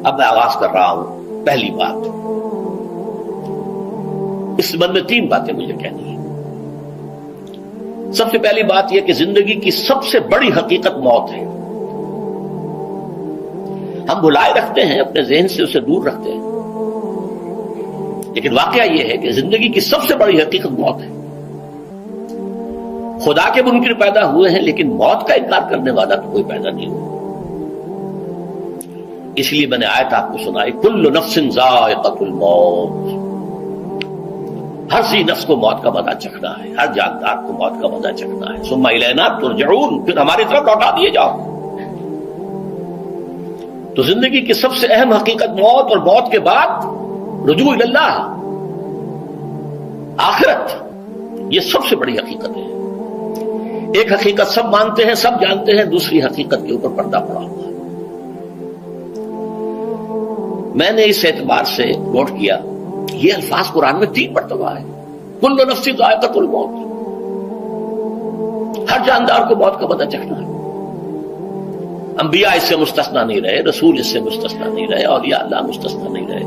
اب میں آغاز کر رہا ہوں. پہلی بات، اس سبب میں 3 باتیں مجھے کہنی ہیں. سب سے پہلی بات یہ کہ زندگی کی سب سے بڑی حقیقت موت ہے. ہم بھلائے رکھتے ہیں، اپنے ذہن سے اسے دور رکھتے ہیں، لیکن واقعہ یہ ہے کہ زندگی کی سب سے بڑی حقیقت موت ہے. خدا کے منکر پیدا ہوئے ہیں، لیکن موت کا انکار کرنے والا تو کوئی پیدا نہیں ہوا. اس لیے میں نے آیت آپ کو سنائی، کل نفس ذائقۃ الموت. ہر سی نفس کو موت کا مزہ چکھنا ہے، ہر جاندار کو موت کا مزہ چکھنا ہے. ثم الینا ترجعون، پھر ہماری طرف لوٹا دیے جاؤ. تو زندگی کی سب سے اہم حقیقت موت، اور موت کے بعد رجوع الی اللہ، آخرت. یہ سب سے بڑی حقیقت ہے. ایک حقیقت سب مانتے ہیں، سب جانتے ہیں، دوسری حقیقت کے اوپر پردہ پڑا ہوا ہے. میں نے اس اعتبار سے نوٹ کیا، یہ الفاظ قرآن میں 3 مرتبہ ہے. کل نفس ذائقۃ الموت، ہر جاندار کو موت کا مزہ چکھنا ہے. انبیاء اس سے مستثنا نہیں رہے، رسول اس سے مستثنا نہیں رہے، اولیاء اللہ مستثنا نہیں رہے.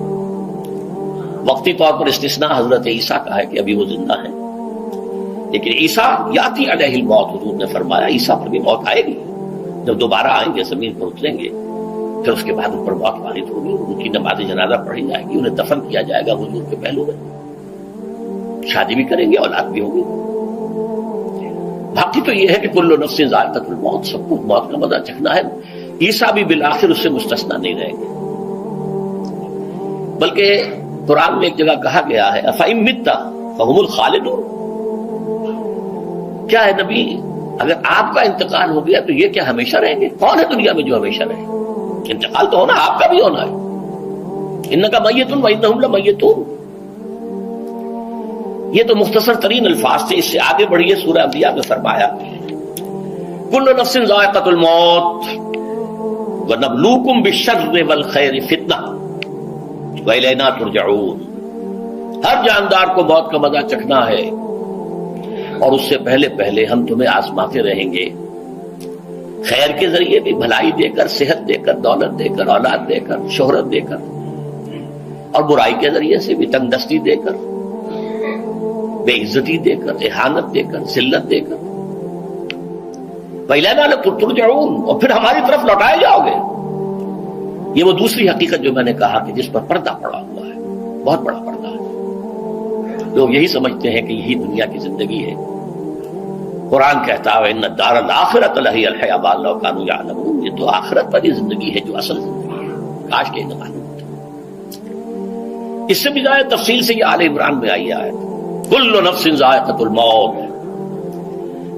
وقتی طور پر استثناء حضرت عیسیٰ کا ہے کہ ابھی وہ زندہ ہیں، لیکن عیسیٰ یاتی علیہ الموت، حضور نے فرمایا عیسیٰ پر بھی موت آئے گی. جب دوبارہ آئیں گے، زمین پر اتریں گے، پھر اس کے بعد ان پر موت وارد ہوگی. ان کی نماز جنازہ پڑھی جائے گی، انہیں دفن کیا جائے گا حضور کے پہلو میں، شادی بھی کریں گے، اولاد بھی ہوگی. باقی تو یہ ہے کہ کل نفس ذائقۃ الموت، سب کو موت کا مزہ چکھنا ہے. عیسیٰ بھی بالآخر اس سے مستثنا نہیں رہیں گے. بلکہ قرآن میں ایک جگہ کہا گیا ہے افإن مت فهم الخالدون. کیا ہے نبی، اگر آپ کا انتقال ہو گیا تو یہ کیا ہمیشہ رہیں گے؟ کون ہے دنیا میں جو ہمیشہ رہے؟ انتقال تو ہونا، آپ کا بھی ہونا ہے. انک میت وانہم لمیتون. یہ تو مختصر ترین الفاظ تھے. اس سے آگے بڑھیے، سورہ انبیاء میں فرمایا کل نفس ذائقۃ الموت ونبلوکم بالشر والخیر فتنہ والینا ترجعون. ہر جاندار کو موت کا مزہ چکھنا ہے، اور اس سے پہلے پہلے ہم تمہیں آزماتے رہیں گے، خیر کے ذریعے بھی، بھلائی دے کر، صحت دے کر، دولت دے کر، اولاد دے کر، شہرت دے کر، اور برائی کے ذریعے سے بھی، تنگ دستی دے کر، بے عزتی دے کر، اہانت دے کر، ذلت دے کر. وَإِلَيْنَا تُرْجَعُونَ، اور پھر ہماری طرف لوٹائے جاؤ گے. یہ وہ دوسری حقیقت جو میں نے کہا کہ جس پر پردہ پڑا ہوا ہے، بہت بڑا پردہ ہے. لوگ یہی سمجھتے ہیں کہ یہی دنیا کی زندگی ہے. قرآن کہتا ہے ان الدار الآخرۃ لہی الحیوان لو کانوا یعلمون. یہ تو آخرت والی زندگی ہے جو اصل زندگی ہے. کاش کے انتقال ہوتا. اس سے بھی زیادہ تفصیل سے یہ آل عمران میں آئی آیت کل نفس ذائقۃ الموت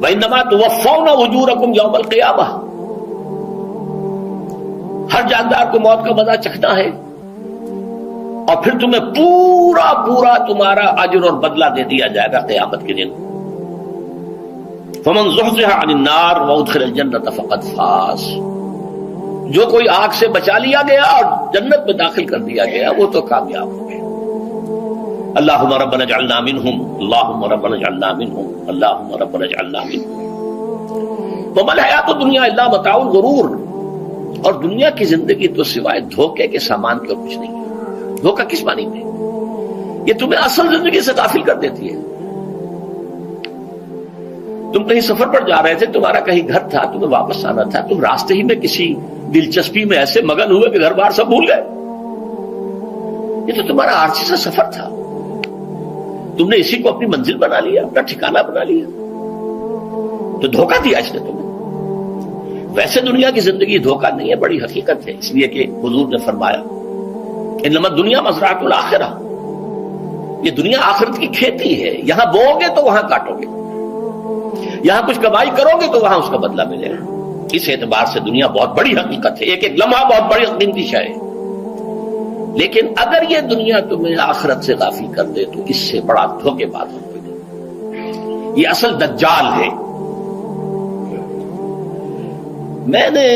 وانما توفون اجورکم یوم القیامہ. ہر جاندار کو موت کا مزہ چکھنا ہے، اور پھر تمہیں پورا پورا تمہارا اجر اور بدلہ دے دیا جائے گا قیامت کے دن. فمن زحزح عن النار وادخل الجنۃ فقد فاز. جو کوئی آگ سے بچا لیا گیا اور جنت میں داخل کر دیا گیا، وہ تو کامیاب ہو گیا. اللہم ربنا اجعلنا منہم، اللہم ربنا اجعلنا منہم، اللہم ربنا اجعلنا منہم. وما الحیات الدنیا الا متاع الغرور. اور دنیا کی زندگی تو سوائے دھوکے کے سامان کے اور کچھ نہیں ہے. دھوکہ کس معنی میں؟ یہ تمہیں اصل زندگی سے غافل کر دیتی ہے. تم کہیں سفر پر جا رہے تھے، تمہارا کہیں گھر تھا، تمہیں واپس آنا تھا، تم راستے ہی میں کسی دلچسپی میں ایسے مگن ہوئے کہ گھر بار سب بھول گئے. یہ تو تمہارا عارضی سا سفر تھا. تم نے اسی کو اپنی منزل بنا لیا، اپنا ٹھکانہ بنا لیا، تو دھوکہ دیا اس نے تمہیں. ویسے دنیا کی زندگی دھوکہ نہیں ہے، بڑی حقیقت ہے. اس لیے کہ حضور نے فرمایا انما الدنیا مزرعۃ الآخرہ. یہ دنیا آخرت کی کھیتی ہے. یہاں بو گے تو وہاں کاٹو گے، یہاں کچھ کمائی کرو گے تو وہاں اس کا بدلہ ملے گا. اس اعتبار سے دنیا بہت بڑی حقیقت ہے. ایک ایک لمحہ بہت بڑی قیمتی شے ہے. لیکن اگر یہ دنیا تمہیں آخرت سے غافل کر دے تو اس سے بڑا دھوکے باز ہو گئے. یہ اصل دجال ہے. میں نے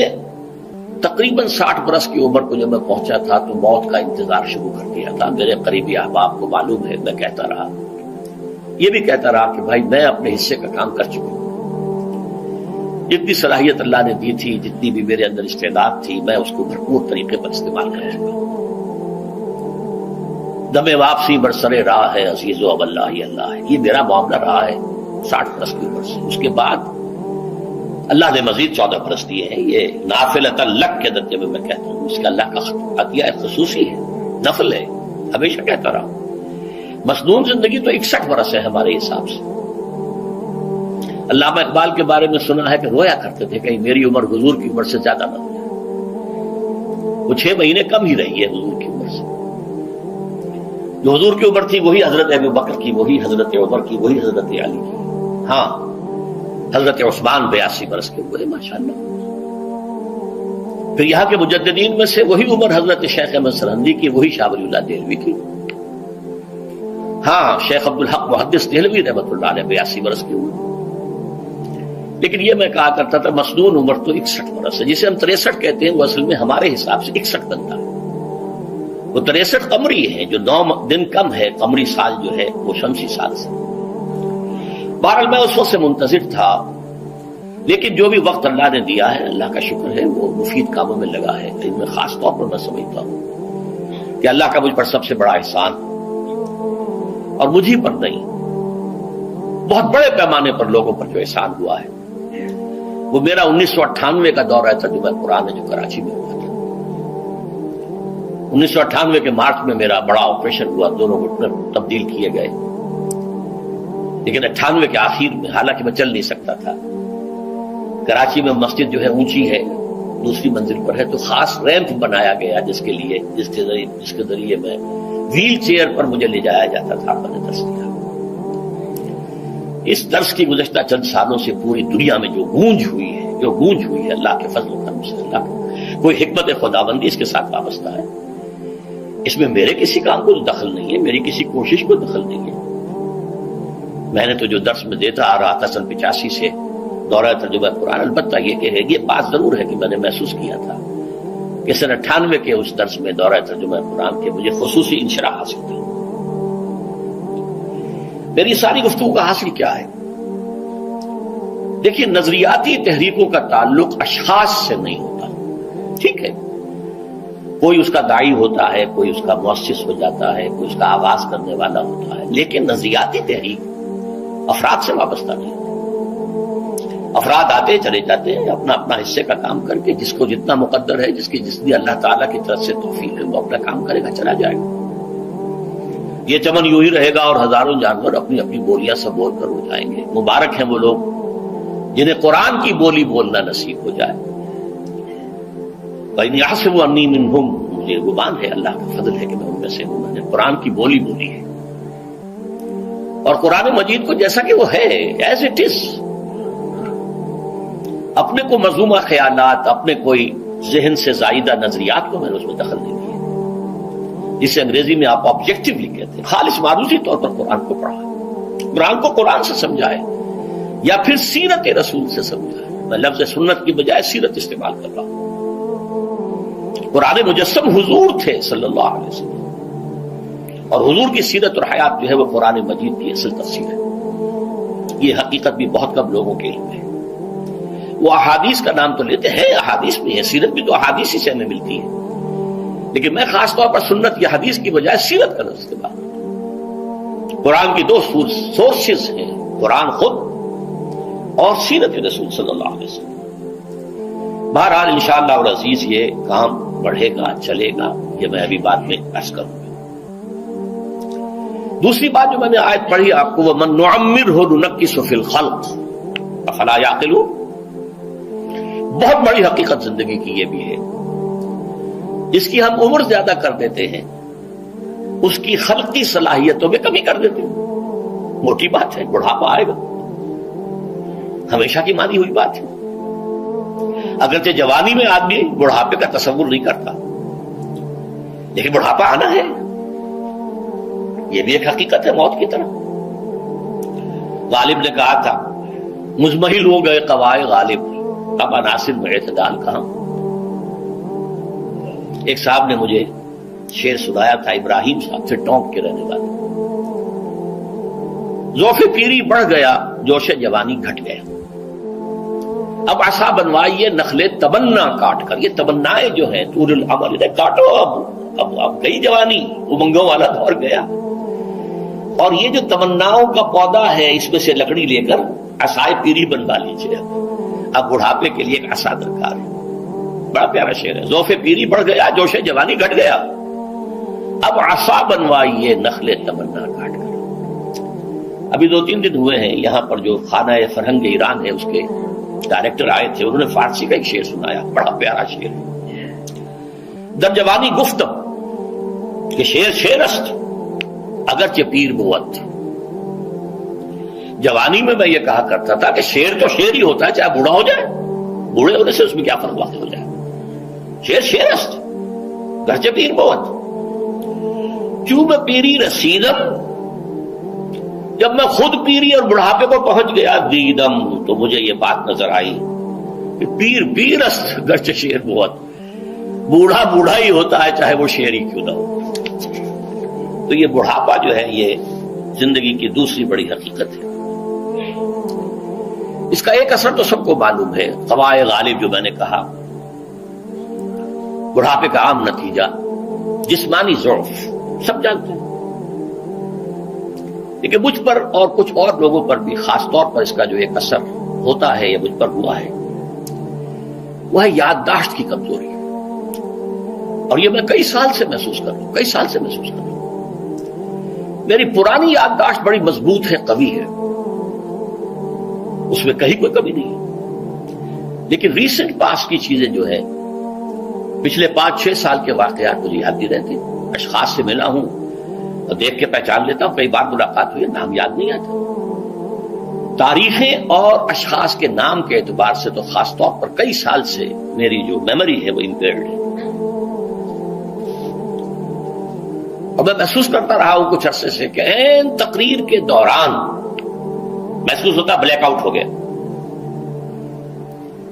تقریباً 60 برس کی عمر کو جب میں پہنچا تھا تو موت کا انتظار شروع کر دیا تھا. میرے قریبی احباب کو معلوم ہے میں کہتا رہا, یہ بھی کہتا رہا کہ بھائی میں اپنے حصے کا کام کر چکا ہوں. جتنی صلاحیت اللہ نے دی تھی, جتنی بھی میرے اندر استعداد تھی, میں اس کو بھرپور طریقے پر استعمال کر چکا ہوں. دم واپسی برسر راہ ہے عزیز و اب اللہ ہی اللہ ہے, یہ میرا معاملہ رہا ہے 60 برس کی عمر سے. اس کے بعد اللہ نے مزید 14 برس دیے ہیں. یہ نافلۃ لک کے درجے میں کہتا ہوں, اس کا اللہ کا عطیہ خصوصی ہے, نفل ہے, ہمیشہ کہتا رہا ہوں. مسنون زندگی تو 61 برس ہے ہمارے حساب سے. علامہ اقبال کے بارے میں سنا ہے کہ رویا کرتے تھے کہیں میری عمر حضور کی عمر سے زیادہ نہ ہو جائے. وہ 6 مہینے کم ہی رہی ہے حضور کی عمر سے. جو حضور کی عمر تھی وہی حضرت ابو بکر کی, وہی حضرت عمر کی, وہی حضرت علی کی. ہاں, حضرت عثمان 82 برس کے ہوئے ماشاءاللہ. پھر یہاں کے مجددین میں سے وہی عمر حضرت شیخ احمد سرہندی کی, وہی شاہ ولی اللہ دہلوی کی. ہاں, شیخ عبدالحق محدث دہلوی رحمۃ اللہ علیہ 82 برس کی عمر. لیکن یہ میں کہا کرتا تھا مسنون عمر تو 61 برس ہے. جسے ہم 63 کہتے ہیں وہ اصل میں ہمارے حساب سے 61 بنتا ہے. وہ 63 قمری ہے, جو 9 دن کم ہے. قمری سال جو ہے وہ شمسی سال سے. بہرحال میں اس وقت سے منتظر تھا, لیکن جو بھی وقت اللہ نے دیا ہے اللہ کا شکر ہے, وہ مفید کاموں میں لگا ہے. ان میں خاص طور پر میں سمجھتا ہوں کہ اللہ کا مجھ پر سب سے بڑا احسان, اور مجھے پر نہیں, بہت بڑے پیمانے پر لوگوں پر جو احسان ہوا ہے, وہ میرا 1998 کا دورہ تھا جو میں قرآن جو کراچی میں ہوا تھا. 1998 کے مارچ میں میرا بڑا آپریشن ہوا, دونوں گھٹنے تبدیل کیے گئے. لیکن 98 کے آخر میں, حالانکہ میں چل نہیں سکتا تھا, کراچی میں مسجد جو ہے اونچی ہے, دوسری منزل پر ہے, تو خاص ریمپ بنایا گیا جس کے ذریعے میں ویل چیئر پر مجھے لے جایا جاتا تھا. میں نے درس دیا. اس درس کی گزشتہ چند سالوں سے پوری دنیا میں جو گونج ہوئی ہے اللہ کے فضل و کرم سے, اللہ کا کوئی حکمت خداوندی اس کے ساتھ وابستہ ہے. اس میں میرے کسی کام کو دخل نہیں ہے, میری کسی کوشش کو دخل نہیں ہے. میں نے تو جو درس میں دیتا آ رہا تھا سن 85 سے دورہ ترجمہ قرآن, البتہ یہ بات ضرور ہے کہ میں نے محسوس کیا تھا کہ سن 98 کے اس درس میں دورہ ترجمہ قرآن کے مجھے خصوصی انشراح حاصل تھا. میری ساری گفتگو کا حاصل کیا ہے؟ دیکھیے, نظریاتی تحریکوں کا تعلق اشخاص سے نہیں ہوتا. ٹھیک ہے, کوئی اس کا داعی ہوتا ہے, کوئی اس کا مؤسس ہو جاتا ہے, کوئی اس کا آغاز کرنے والا ہوتا ہے, لیکن نظریاتی تحریک افراد سے وابستہ نہیں. افراد آتے چلے جاتے ہیں اپنا اپنا حصے کا کام کر کے, جس کو جتنا مقدر ہے, جتنی اللہ تعالیٰ کی طرف سے توفیق ہے, وہ اپنا کام کرے گا, چلا جائے گا. یہ چمن یوں ہی رہے گا اور ہزاروں جانور اپنی اپنی بولیاں سب بول کر ہو جائیں گے. مبارک ہیں وہ لوگ جنہیں قرآن کی بولی بولنا نصیب ہو جائے. وَإِنْ يَحْسِبُ أَنِّي مِنْهُمْ, مجھے گمان ہے, اللہ کا فضل ہے کہ میں ان میں سے ہوں. میں نے قرآن کی بولی بولی ہے, اور قرآن مجید کو جیسا کہ وہ ہے ایز اٹ از, اپنے کو مذمومہ خیالات, اپنے کوئی ذہن سے زائدہ نظریات کو میں نے اس میں دخل نہیں دیا, جسے انگریزی میں آپ آبجیکٹیولی کہتے ہیں. خالص معروضی طور پر قرآن کو پڑھا, قرآن کو قرآن سے سمجھائے, یا پھر سیرت رسول سے سمجھائے. میں لفظ سنت کی بجائے سیرت استعمال کر رہا ہوں. قرآن مجسم حضور تھے صلی اللہ علیہ وسلم, اور حضور کی سیرت اور حیات جو ہے وہ قرآن مجید کی اصل تفسیر ہے. یہ حقیقت بھی بہت کم لوگوں کے علم ہے. وہ احادیث کا نام تو لیتے ہیں, احادیث بھی ہے, سیرت بھی تو احادیث ہی سے ہمیں ملتی ہے, لیکن میں خاص طور پر سنت یا حدیث کی بجائے سیرت کا لفظ استعمال کرتا ہوں. قرآن کی 2 سورسز ہیں, قرآن خود اور سیرت رسول صلی اللہ علیہ وسلم. بہرحال انشاءاللہ اور عزیز یہ کام بڑھے گا, چلے گا, یہ میں ابھی بعد میں عرض کروں گا. دوسری بات جو میں نے آیت پڑھی آپ کو, وَمَن نُعَمِّرْهُ نُنَكِّسُ فِي الْخَلْقِ أَفَلَا يَعْقِلُونَ, بہت بڑی حقیقت زندگی کی یہ بھی ہے. جس کی ہم عمر زیادہ کر دیتے ہیں اس کی خلقی صلاحیتوں میں کمی کر دیتے ہیں. موٹی بات ہے, بڑھاپا آئے گا, ہمیشہ کی مانی ہوئی بات ہے. اگرچہ جوانی میں آدمی بڑھاپے کا تصور نہیں کرتا, لیکن بڑھاپا آنا ہے, یہ بھی ایک حقیقت ہے موت کی طرح. غالب نے کہا تھا, مزمحل ہو گئے قوائے غالب, اب عناصر میں اعتدال کہاں. ایک صاحب نے مجھے شعر سنایا تھا، ابراہیم صاحب سے ٹونک کے رہنے والے. ذوق پیری بڑھ گیا، جوش جوانی گھٹ گیا. اب عصا بنوائیے نخلے تمنا کاٹ کر. یہ تمنائیں جو ہیں طول العمل کاٹو. اب گئی جوانی، امنگوں والا دور گیا. اور یہ جو تمناؤں کا پودا ہے اس میں سے لکڑی لے کر عصائے پیری بنوا لیجیے. اب بڑھاپے کے لیے ایک عصا درکار ہے. بڑا پیارا شعر ہے. ذوق پیری بڑھ گیا، جوش جوانی گھٹ گیا. اب عصا بنوائیے نخلے تمنا کاٹ کر. ابھی 2-3 دن ہوئے ہیں یہاں پر جو خانہ فرہنگ ایران ہے اس کے ڈائریکٹر آئے تھے، انہوں نے فارسی کا ایک شعر سنایا، بڑا پیارا شعر ہے. در جوانی گفتم کہ شعر شعر است اگرچہ پیر بود. جوانی میں یہ کہا کرتا تھا کہ شعر تو شعر ہی ہوتا ہے چاہے بوڑھا ہو جائے. بوڑھے ہونے سے اس میں کیا فرق واقع ہو جائے. شعر شعر است اگرچہ پیر بود. چوں میں پیری رسیدم، جب میں خود پیری اور بڑھاپے کو پہنچ گیا، دیدم تو مجھے یہ بات نظر آئی کہ پیر پیر است گرچہ شعر بہت. بوڑھا بوڑھا ہی ہوتا ہے چاہے وہ شعر ہی کیوں نہ ہو. تو یہ بڑھاپا جو ہے یہ زندگی کی دوسری بڑی حقیقت ہے. اس کا ایک اثر تو سب کو معلوم ہے، قوائے غالب جو میں نے کہا، بڑھاپے کا عام نتیجہ جسمانی ضعف، سب جانتے ہیں. لیکن مجھ پر اور کچھ اور لوگوں پر بھی خاص طور پر اس کا جو ایک اثر ہوتا ہے یا مجھ پر ہوا ہے وہ ہے یادداشت کی کمزوری. اور یہ میں کئی سال سے محسوس کر رہا ہوں. میری پرانی یادداشت بڑی مضبوط ہے، قوی ہے، اس میں کہیں کوئی کمی نہیں ہے. لیکن ریسنٹ پاس کی چیزیں جو ہے، پچھلے 5-6 سال کے واقعات مجھے یاد نہیں رہتے. اشخاص سے ملا ہوں اور دیکھ کے پہچان لیتا ہوں، کئی بار ملاقات ہوئی، نام یاد نہیں آتا. تاریخیں اور اشخاص کے نام کے اعتبار سے تو خاص طور پر کئی سال سے میری جو میموری ہے وہ امپیئرڈ ہے. اور میں محسوس کرتا رہا ہوں کچھ عرصے سے کہ این تقریر کے دوران محسوس ہوتا بلیک آؤٹ ہو گیا.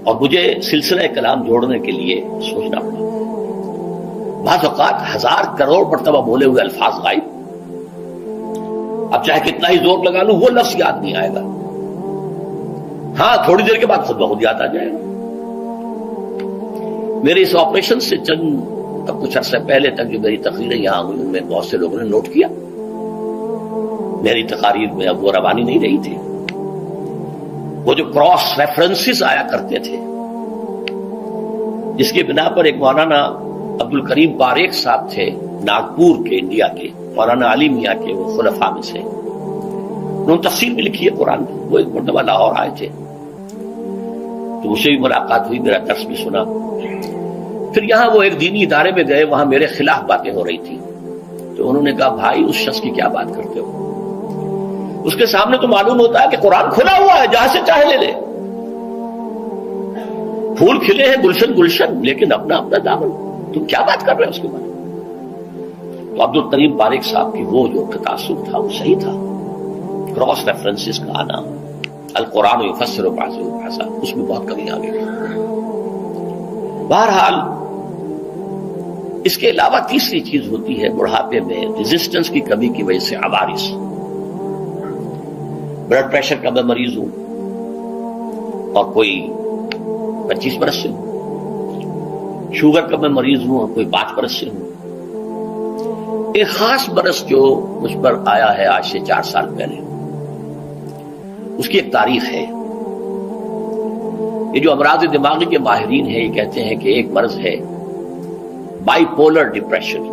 اور مجھے سلسلہ کلام جوڑنے کے لیے سوچنا پڑا. بعض اوقات 1000 کروڑ مرتبہ بولے ہوئے الفاظ غائب. اب چاہے کتنا ہی زور لگا لوں وہ لفظ یاد نہیں آئے گا. ہاں تھوڑی دیر کے بعد خود بخود یاد آ جائے گا. میرے اس آپریشن سے کچھ عرصہ پہلے تک جو میری تقریریں یہاں ہوئی ان میں بہت سے لوگوں نے نوٹ کیا. میری تقاریر میں اب وہ روانی نہیں رہی تھی. وہ جو کراس ریفرنسز آیا کرتے تھے جس کی بنا پر ایک مولانا عبد الکریم پاریک صاحب تھے ناگپور کے، انڈیا کے، مولانا علی میاں کے وہ خلفاء میں سے، انہوں نے تفسیر بھی لکھی ہے قرآن کی. وہ ایک مرتبہ لاہور آئے تھے تو اسے بھی ملاقات ہوئی، میرا درس بھی سنا. پھر یہاں وہ ایک دینی ادارے میں گئے، وہاں میرے خلاف باتیں ہو رہی تھی. تو انہوں نے کہا بھائی اس شخص کی کیا بات کرتے ہو، اس کے سامنے تو معلوم ہوتا ہے کہ قرآن کھلا ہوا ہے، جہاں سے چاہے لے لے. پھول کھلے ہیں گلشن گلشن، لیکن اپنا اپنا دامن، تم کیا بات کر رہے ہیں اس کے بارے میں. تو عبد الکریم پاریک صاحب کی وہ جو تقاصر تھا وہ صحیح تھا. کراس ریفرنسز کا آنا، القرآن یفسر بعضہ بعضا، اس میں بہت کمی آ گئی. بہرحال اس کے علاوہ تیسری چیز ہوتی ہے بڑھاپے میں ریزسٹنس کی کمی کی وجہ سے عوارض. بلڈ پریشر کا میں مریض ہوں اور کوئی 25 برس سے ہوں، شوگر کا میں مریض ہوں اور کوئی 5 برس سے ہوں. ایک خاص برس جو مجھ پر آیا ہے آج سے 4 سال پہلے، اس کی ایک تاریخ ہے. یہ جو امراض دماغی کے ماہرین ہیں یہ کہتے ہیں کہ ایک مرض ہے بائی پولر ڈپریشن.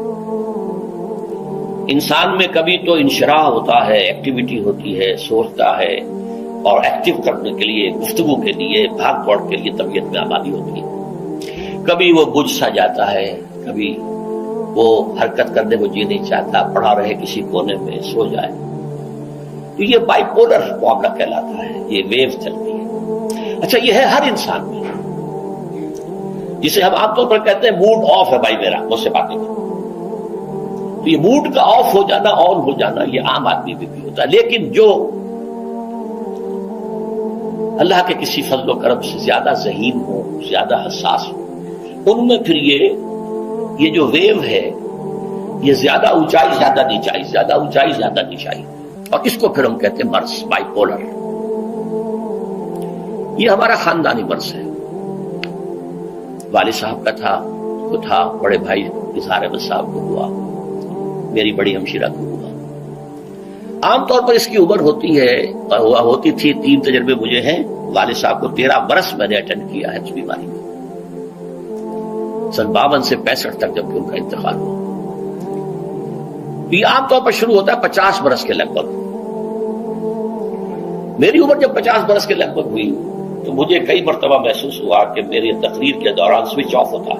انسان میں کبھی تو انشراح ہوتا ہے، ایکٹیویٹی ہوتی ہے، سوچتا ہے اور ایکٹیو کرنے کے لیے، گفتگو کے لیے، بھاگ دوڑ کے لیے طبیعت میں آبادی ہوتی ہے. کبھی وہ بجھ سا جاتا ہے، کبھی وہ حرکت کرنے کو جی نہیں چاہتا، پڑا رہے کسی کونے میں، سو جائے. تو یہ بائی پولر معاملہ کہلاتا ہے، یہ ویو چلتی ہے. اچھا یہ ہے ہر انسان میں، جسے ہم عام طور پر کہتے ہیں موڈ آف ہے بھائی میرا، مجھ سے باتیں کرو. تو یہ موڈ کا آف ہو جانا، آن ہو جانا، یہ عام آدمی بھی ہوتا ہے. لیکن جو اللہ کے کسی فضل و کرم سے زیادہ ذہین ہو، زیادہ حساس ہو، ان میں پھر یہ جو ویو ہے یہ زیادہ اونچائی زیادہ نیچائی، زیادہ اونچائی زیادہ نیچائی، اور اس کو پھر ہم کہتے ہیں مرض، بائی پولر۔ یہ ہمارا خاندانی مرض ہے، والد صاحب کا تھا، بڑے بھائی اظہار احمد صاحب کو ہوا، میری بڑی ہمشیرہ کو ہوا۔ عام طور پر اس کی عمر ہوتی ہے اور ہوتی تھی، 3 تجربے مجھے ہیں، والد صاحب کو 13 برس میں نے اٹینڈ کیا ہے اس بیماری میں، سن 52 سے 65 تک جب کہ ان کا انتقال ہوا۔ یہ عام طور پر شروع ہوتا ہے 50 برس کے لگ بھگ۔ میری عمر جب 50 برس کے لگ بھگ ہوئی تو مجھے کئی مرتبہ محسوس ہوا کہ میری تقریر کے دوران سوئچ آف ہوتا۔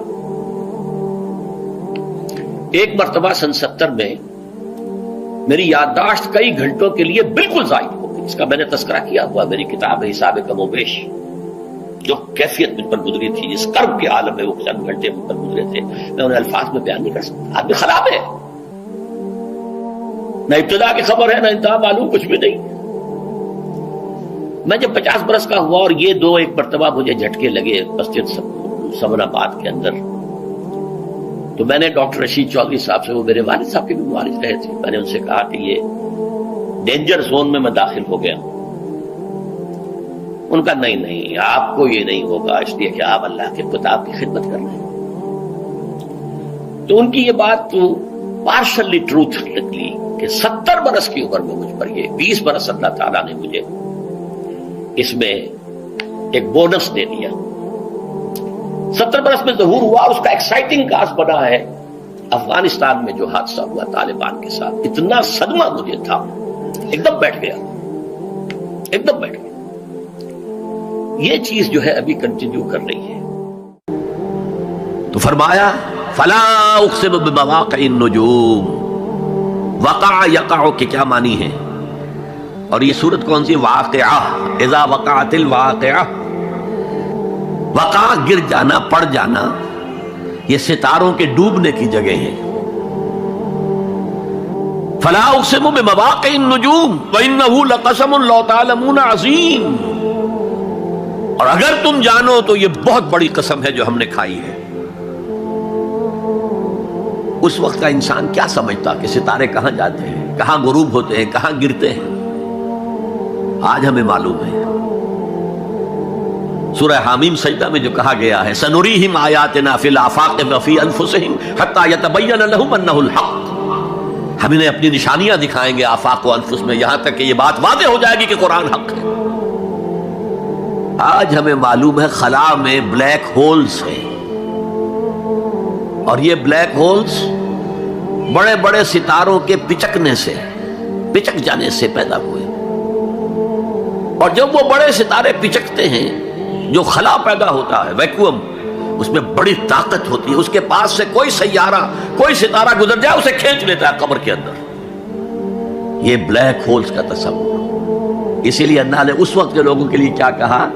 ایک مرتبہ سن 70 میں میری یادداشت کئی گھنٹوں کے لیے بالکل ضائع ہو گئی، اس کا میں نے تذکرہ کیا ہوا، میری کتاب ہے حساب کم و بیش، جو کیفیت مجھ پر گزری تھی، جس کرب کے عالم میں وہ چند گھنٹے مجھ پر گزرے تھے، میں انہیں الفاظ میں بیان نہیں کر سکتا۔ آدمی خراب ہے، نہ ابتدا کی خبر ہے نہ انتہا معلوم، کچھ بھی نہیں۔ میں جب 50 برس کا ہوا اور یہ ایک مرتبہ مجھے جھٹکے لگے مسجد سمن آباد کے اندر، تو میں نے ڈاکٹر رشید چودھری صاحب سے، وہ میرے والد صاحب کے بھی والد رہے تھے، میں نے ان سے کہا کہ یہ ڈینجر زون میں داخل ہو گیا ہوں۔ ان کا نہیں، آپ کو یہ نہیں ہوگا، اس لیے کہ آپ اللہ کے کتاب کی خدمت کر رہے ہیں۔ تو ان کی یہ بات تو پارشلی ٹروتھ نکلی کہ 70 برس کی عمر میں مجھ پر یہ 20 برس اللہ تعالیٰ نے مجھے اس میں ایک بونس دے دیا۔ 70 برس میں ظہور ہوا، اس کا ایکسائٹنگ کاز بنا ہے افغانستان میں جو حادثہ ہوا طالبان کے ساتھ۔ اتنا صدمہ مجھے تھا، ایک دم بیٹھ گیا۔ یہ چیز جو ہے ابھی کنٹینیو کر رہی ہے۔ تو فرمایا فلا اقسم بمواقع النجوم، وقع یقع کے کیا معنی ہے؟ اور یہ سورت کون سی؟ واقعہ، اذا وقعت الواقعہ، وقع گر جانا، پڑ جانا، یہ ستاروں کے ڈوبنے کی جگہ ہے۔ فلا اقسم بمواقع النجوم وانہ لقسم لو تعلمون عظیم، اور اگر تم جانو تو یہ بہت بڑی قسم ہے جو ہم نے کھائی ہے۔ اس وقت کا انسان کیا سمجھتا کہ ستارے کہاں جاتے ہیں، کہاں غروب ہوتے ہیں، کہاں گرتے ہیں؟ آج ہمیں معلوم ہے۔ سورہ حامیم سجدہ میں جو کہا گیا ہے سنریہم آیاتنا فی الآفاق وفی انفسہم حتی یتبین لہم انہ الحق، ہم انہیں اپنی نشانیاں دکھائیں گے آفاق و انفس میں، یہاں تک کہ یہ بات واضح ہو جائے گی کہ قرآن حق ہے۔ آج ہمیں معلوم ہے خلا میں بلیک ہولز ہیں، اور یہ بلیک ہولز بڑے بڑے ستاروں کے پچک جانے سے پیدا ہوئے، اور جب وہ بڑے ستارے پچکتے ہیں، جو خلا پیدا ہوتا ہے، ویکیوم، اس میں بڑی طاقت ہوتی ہے، اس کے پاس سے کوئی سیارہ، کوئی ستارہ گزر جائے اسے کھینچ لیتا ہے قبر کے اندر۔ یہ بلیک ہولز کا تصور۔ اسی لیے اللہ نے اس وقت کے لوگوں کے لیے کیا کہا؟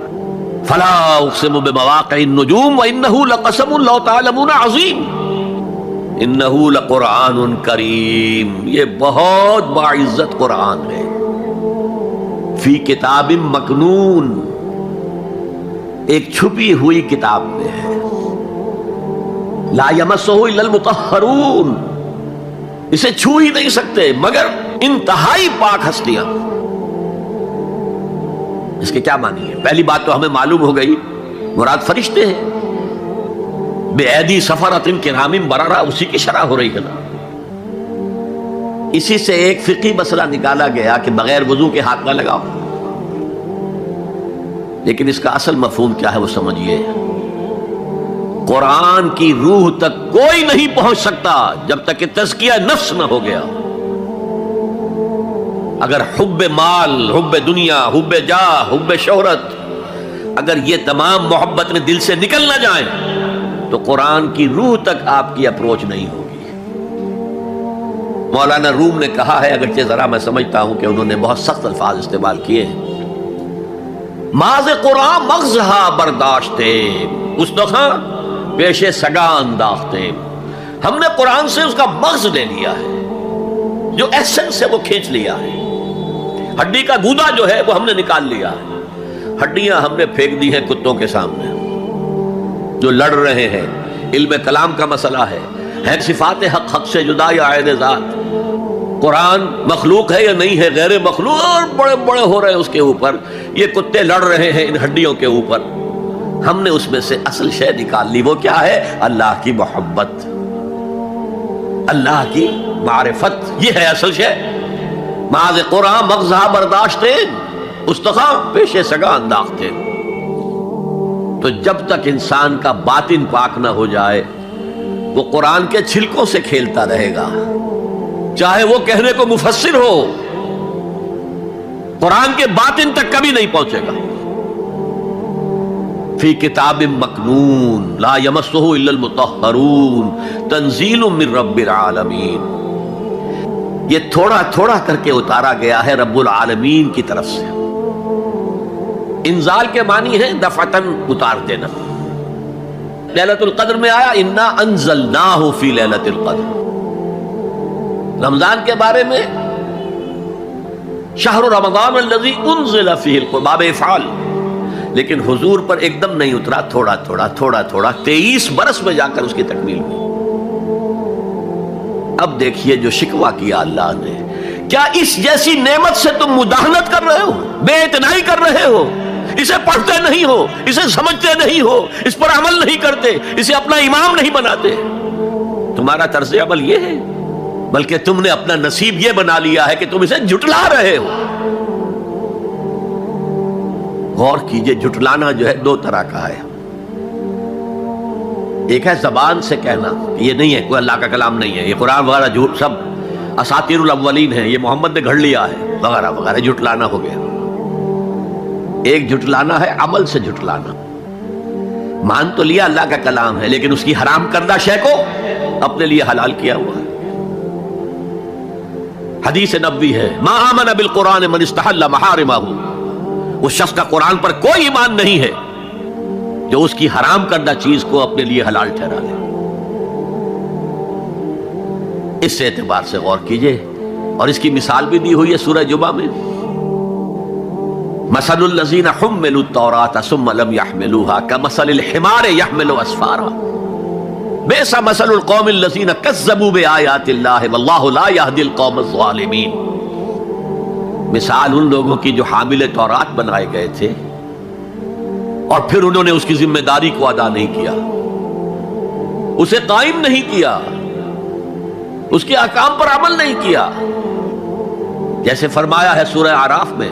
فلا اقسم بمواقع النجوم وانہ لقسم لو تعلمون عظیم انہ لقرآن کریم، یہ بہت باعزت قرآن ہے، فی کتاب مکنون، ایک چھپی ہوئی کتاب میں ہے، لا یمسہ الا المطہرون، اسے چھو ہی نہیں سکتے مگر انتہائی پاک ہستیاں۔ اس کے کیا معنی ہے؟ پہلی بات تو ہمیں معلوم ہو گئی، مراد فرشتے ہیں، بے ایدی سفرۃ کرام بررہ، اسی کی شرح ہو رہی ہے نا۔ اسی سے ایک فقہی مسئلہ نکالا گیا کہ بغیر وضو کے ہاتھ نہ لگاؤ، لیکن اس کا اصل مفہوم کیا ہے وہ سمجھیے۔ قرآن کی روح تک کوئی نہیں پہنچ سکتا جب تک کہ تزکیہ نفس نہ ہو گیا۔ اگر حب مال، حب دنیا، حب جاہ، حب شہرت، اگر یہ تمام محبت میں دل سے نکل نہ جائیں تو قرآن کی روح تک آپ کی اپروچ نہیں ہوگی۔ مولانا روم نے کہا ہے، اگرچہ ذرا میں سمجھتا ہوں کہ انہوں نے بہت سخت الفاظ استعمال کیے ہیں، ماز قرآن مغزہا برداشتے استخاں پیش سگا انداختے، ہم نے قرآن سے اس کا مغز لے لیا ہے، جو ایسنس ہے وہ کھینچ لیا ہے، ہڈی کا گودا جو ہے وہ ہم نے نکال لیا ہے، ہڈیاں ہم نے پھینک دی ہیں کتوں کے سامنے جو لڑ رہے ہیں. علم کلام کا مسئلہ ہے صفات حق سے جدا یا عین ذات. قرآن مخلوق ہے یا نہیں ہے، غیر مخلوق، اور بڑے بڑے ہو رہے ہیں اس کے اوپر. یہ کتے لڑ رہے ہیں ان ہڈیوں کے اوپر. ہم نے اس میں سے اصل شے نکال لی. وہ کیا ہے؟ اللہ کی محبت، اللہ کی معرفت. یہ ہے اصل شے. معاذ قرآن مغزہ برداشتیں استخام پیشے سگا انداختے. تو جب تک انسان کا باطن پاک نہ ہو جائے وہ قرآن کے چھلکوں سے کھیلتا رہے گا، چاہے وہ کہنے کو مفسر ہو، قرآن کے باطن تک کبھی نہیں پہنچے گا. فی کتاب مکنون لا یمسہ الا المطہرون تنزیل من رب العالمین. یہ تھوڑا تھوڑا کر کے اتارا گیا ہے رب العالمین کی طرف سے. انزال کے معنی ہے دفعتاً اتار دینا. لیلۃ القدر میں آیا انا انزلناہ فی لیلۃ القدر. رمضان کے بارے میں شہر رمضان الذی انزل فیہ القرآن، باب افعال. لیکن حضور پر ایک دم نہیں اترا، تھوڑا تھوڑا تھوڑا تھوڑا 23 برس میں جا کر اس کی تکمیل ہوئی. اب دیکھیے جو شکوہ کیا اللہ نے، کیا اس جیسی نعمت سے تم مداہنت کر رہے ہو، بے اعتنائی کر رہے ہو، اسے پڑھتے نہیں ہو، اسے سمجھتے نہیں ہو، اس پر عمل نہیں کرتے، اسے اپنا امام نہیں بناتے. تمہارا طرز عمل یہ ہے، بلکہ تم نے اپنا نصیب یہ بنا لیا ہے کہ تم اسے جھٹلا رہے ہو. غور کیجئے، جھٹلانا جو ہے دو طرح کا ہے. ایک ہے زبان سے کہنا کہ یہ نہیں ہے، کوئی اللہ کا کلام نہیں ہے، یہ قرآن وغیرہ جھوٹ سب اساطیر الاولین ہیں، یہ محمد نے گھڑ لیا ہے وغیرہ وغیرہ، جھٹلانا ہو گیا. ایک جھٹلانا ہے عمل سے جھٹلانا. مان تو لیا اللہ کا کلام ہے لیکن اس کی حرام کردہ شے کو اپنے لیے حلال کیا ہوا ہے. حدیث نبوی ہے ما آمن بالقرآن من استحل محارمہ. اس شخص کا قرآن پر کوئی ایمان نہیں ہے جو اس کی حرام کردہ چیز کو اپنے لیے حلال ٹھہرا لے. اس اعتبار سے غور کیجئے، اور اس کی مثال بھی دی ہوئی ہے سورہ جمعہ میں. مثل الذین حملوا التوراۃ ثم لم يحملوها كمثل الحمار يحمل اسفارا بئس مثل القوم الذین کذبوا بآیات اللہ واللہ لا يهدی القوم الظالمین. مثال ان لوگوں کی جو حامل تورات بنائے گئے تھے اور پھر انہوں نے اس کی ذمہ داری کو ادا نہیں کیا، اسے قائم نہیں کیا، اس کے احکام پر عمل نہیں کیا. جیسے فرمایا ہے سورہ اعراف میں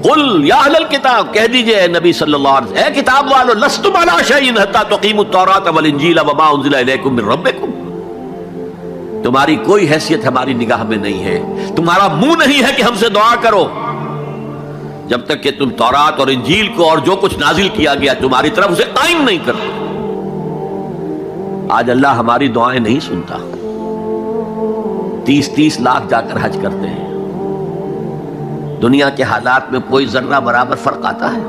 قل یا اہل الکتاب، کہہ دیجئے اے نبی صلی اللہ علیہ وسلم، اے کتاب والو لستم علی شیء حتی تقیموا التوراۃ والانجیل وما انزل الیکم من ربکم. تمہاری کوئی حیثیت ہماری نگاہ میں نہیں ہے، تمہارا منہ نہیں ہے کہ ہم سے دعا کرو جب تک کہ تم تورات اور انجیل کو اور جو کچھ نازل کیا گیا تمہاری طرف اسے قائم نہیں کرتے. آج اللہ ہماری دعائیں نہیں سنتا. 30 لاکھ جا کر حج کرتے ہیں. دنیا کے حالات میں کوئی ذرہ برابر فرق آتا ہے؟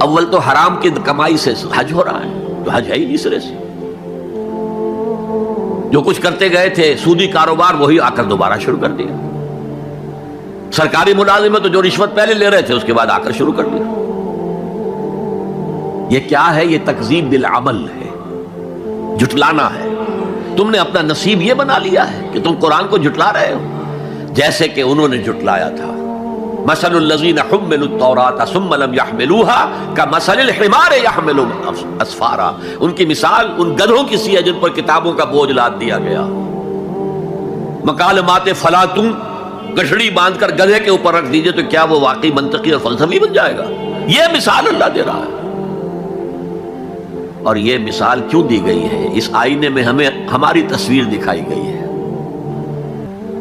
اول تو حرام کی کمائی سے حج ہو رہا ہے، تو حج ہے ہی نہیں سرے سے. جو کچھ کرتے گئے تھے سودی کاروبار وہی آ کر دوبارہ شروع کر دیا. سرکاری ملازم تو جو رشوت پہلے لے رہے تھے اس کے بعد آ کر شروع کر دیا. یہ کیا ہے؟ یہ تکذیب بالعمل ہے، جھٹلانا ہے. تم نے اپنا نصیب یہ بنا لیا ہے کہ تم قرآن کو جھٹلا رہے ہو جیسے کہ انہوں نے جھٹلایا تھا. مثل الذین حملوا التوراۃ ثم لم يحملوها كمثل الحمار يحمل اسفارا. ان کی مثال ان گدھوں کی سی ہے جن پر کتابوں کا بوجھ لاد دیا گیا. مکالمات فلاطوں، گٹھڑی باندھ کر گدھے کے اوپر رکھ دیجئے تو کیا وہ واقعی منطقی اور فلسفی بن جائے گا؟ یہ مثال اللہ دے رہا ہے. اور یہ مثال کیوں دی گئی ہے؟ اس آئینے میں ہمیں ہماری تصویر دکھائی گئی ہے.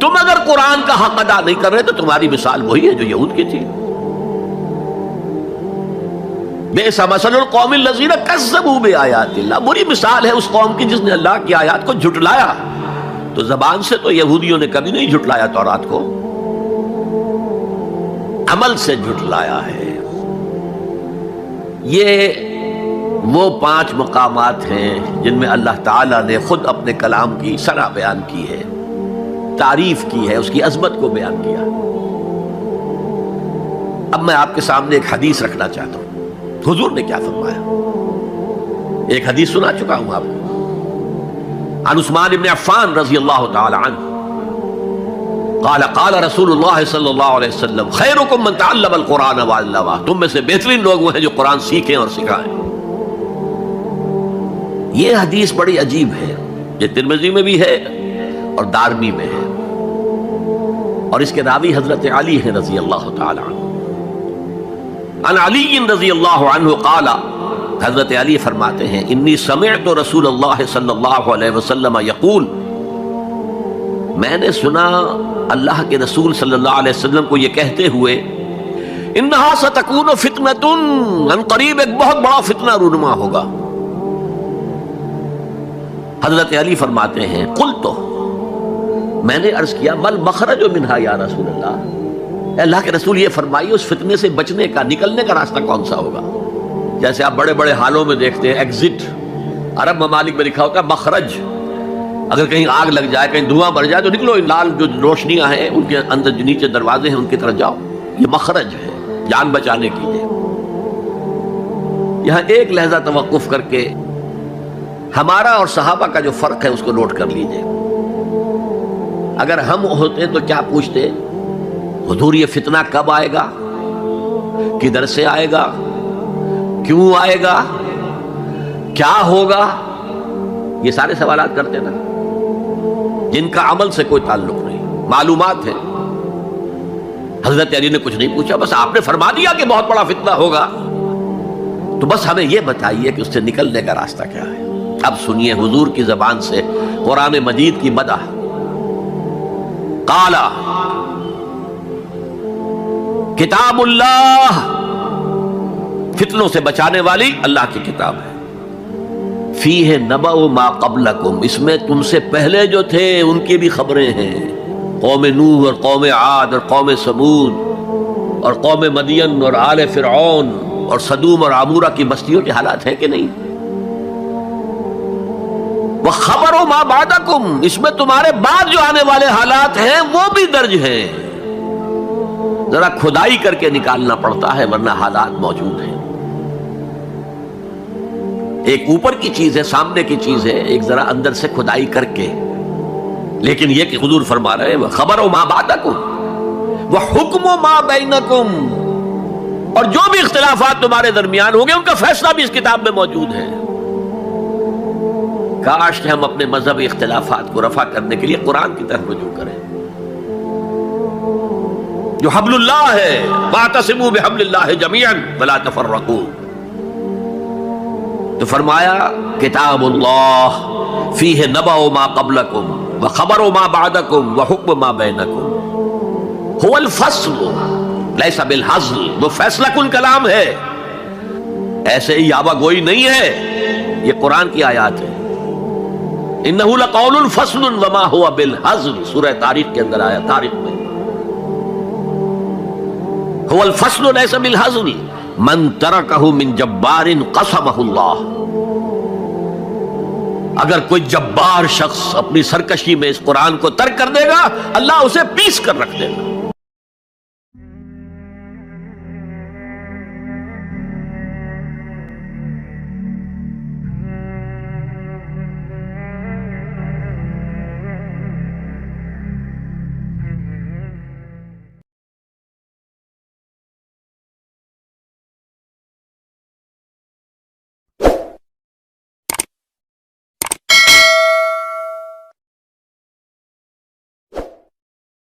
تم اگر قرآن کا حق ادا نہیں کر رہے تو تمہاری مثال وہی ہے جو یہود کی تھی. بئس مثل القوم الذین کذبوا بآیات اللہ. بری مثال ہے اس قوم کی جس نے اللہ کی آیات کو جھٹلایا. تو زبان سے تو یہودیوں نے کبھی نہیں جھٹلایا تورات کو، عمل سے جھٹلایا ہے. یہ وہ 5 مقامات ہیں جن میں اللہ تعالیٰ نے خود اپنے کلام کی ثنا بیان کی ہے، تعریف کی ہے، اس کی عظمت کو بیان کیا. اب میں آپ کے سامنے ایک حدیث رکھنا چاہتا ہوں، حضور نے کیا فرمایا. ایک حدیث سنا چکا ہوں آپ کو، عن عثمان بن عفان رضی اللہ تعالی عنہ قال قال رسول اللہ صلی اللہ علیہ وسلم خیرکم من تعلم القرآن وعلمہ، تم میں سے بہترین لوگ وہ ہیں جو قرآن سیکھیں اور سکھائیں. یہ حدیث بڑی عجیب ہے، یہ ترمذی میں بھی ہے اور دارمی میں ہے، اور اس کے راوی حضرت علی ہیں رضی اللہ تعالی عنہ. عن علی رضی اللہ عنہ قال، حضرت علی فرماتے ہیں انی سمعت رسول اللہ صلی اللہ علیہ وسلم یقول، میں نے سنا اللہ کے رسول صلی اللہ علیہ وسلم کو یہ کہتے ہوئے انہا ستکون فتنۃ، ان قریب ایک بہت بڑا فتنہ رونما ہوگا. حضرت علی فرماتے ہیں قلت، میں نے عرض کیا مل مخرج منہا یا رسول اللہ، اللہ کے رسول یہ فرمائیے اس فتنے سے بچنے کا، نکلنے کا راستہ کون سا ہوگا. جیسے آپ بڑے بڑے حالوں میں دیکھتے ہیں ایگزٹ، عرب ممالک میں لکھا ہوتا ہے مخرج، اگر کہیں آگ لگ جائے، کہیں دھواں بڑھ جائے تو نکلو، لال جو روشنیاں ہیں ان کے اندر جو نیچے دروازے ہیں ان کی طرف جاؤ، یہ مخرج ہے جان بچانے کے لیے. یہاں ایک لحظہ توقف کر کے ہمارا اور صحابہ کا جو فرق ہے اس کو نوٹ کر لیجئے. اگر ہم ہوتے تو کیا پوچھتے، حضور یہ فتنہ کب آئے گا، کدھر سے آئے گا، کیوں آئے گا، کیا ہوگا، یہ سارے سوالات کرتے نا جن کا عمل سے کوئی تعلق نہیں، معلومات ہے. حضرت علی نے کچھ نہیں پوچھا، بس آپ نے فرما دیا کہ بہت بڑا فتنہ ہوگا، تو بس ہمیں یہ بتائیے کہ اس سے نکلنے کا راستہ کیا ہے. اب سنیے حضور کی زبان سے قرآن مجید کی مدح. قال کتاب اللہ، فتنوں سے بچانے والی اللہ کی کتاب ہے. فیہ نبأ ما قبلکم، اس میں تم سے پہلے جو تھے ان کی بھی خبریں ہیں، قوم نوح اور قوم عاد اور قوم ثمود اور قوم مدین اور آل فرعون اور صدوم اور عمورہ کی بستیوں کے حالات ہیں کہ نہیں. وخبر ما بعدکم، اس میں تمہارے بعد جو آنے والے حالات ہیں وہ بھی درج ہیں. ذرا کھدائی کر کے نکالنا پڑتا ہے ورنہ حالات موجود ہیں. ایک اوپر کی چیز ہے، سامنے کی چیز ہے، ایک ذرا اندر سے کھدائی کر کے. لیکن یہ کہ حضور فرما رہے ہیں خبر ما بعدکم وحکم ما بینکم، اور جو بھی اختلافات تمہارے درمیان ہوں گے ان کا فیصلہ بھی اس کتاب میں موجود ہے. کاش کہ ہم اپنے مذہبی اختلافات کو رفع کرنے کے لیے قرآن کی طرف رجوع کریں جو حبل اللہ ہے، واعتصموا بحبل اللہ جميعا ولا تفرقوا. تو فرمایا کتاب اللہ فیہ نبأ ما قبلکم وخبر ما بعدکم وحکم ما بینکم هو الفصل لیس بالحزل، وہ فیصلہ کن کلام ہے، ایسے ہی یابہ گوئی نہیں ہے، یہ قرآن کی آیات ہے. انہ لقول فصل وما هو بالحزل، سورہ طارق کے اندر آیا، طارق میں هو الفصل ليس بالحزل من ترکہ من جبار قسمہ اللہ. اگر کوئی جبار شخص اپنی سرکشی میں اس قرآن کو ترک کر دے گا اللہ اسے پیس کر رکھ دے گا.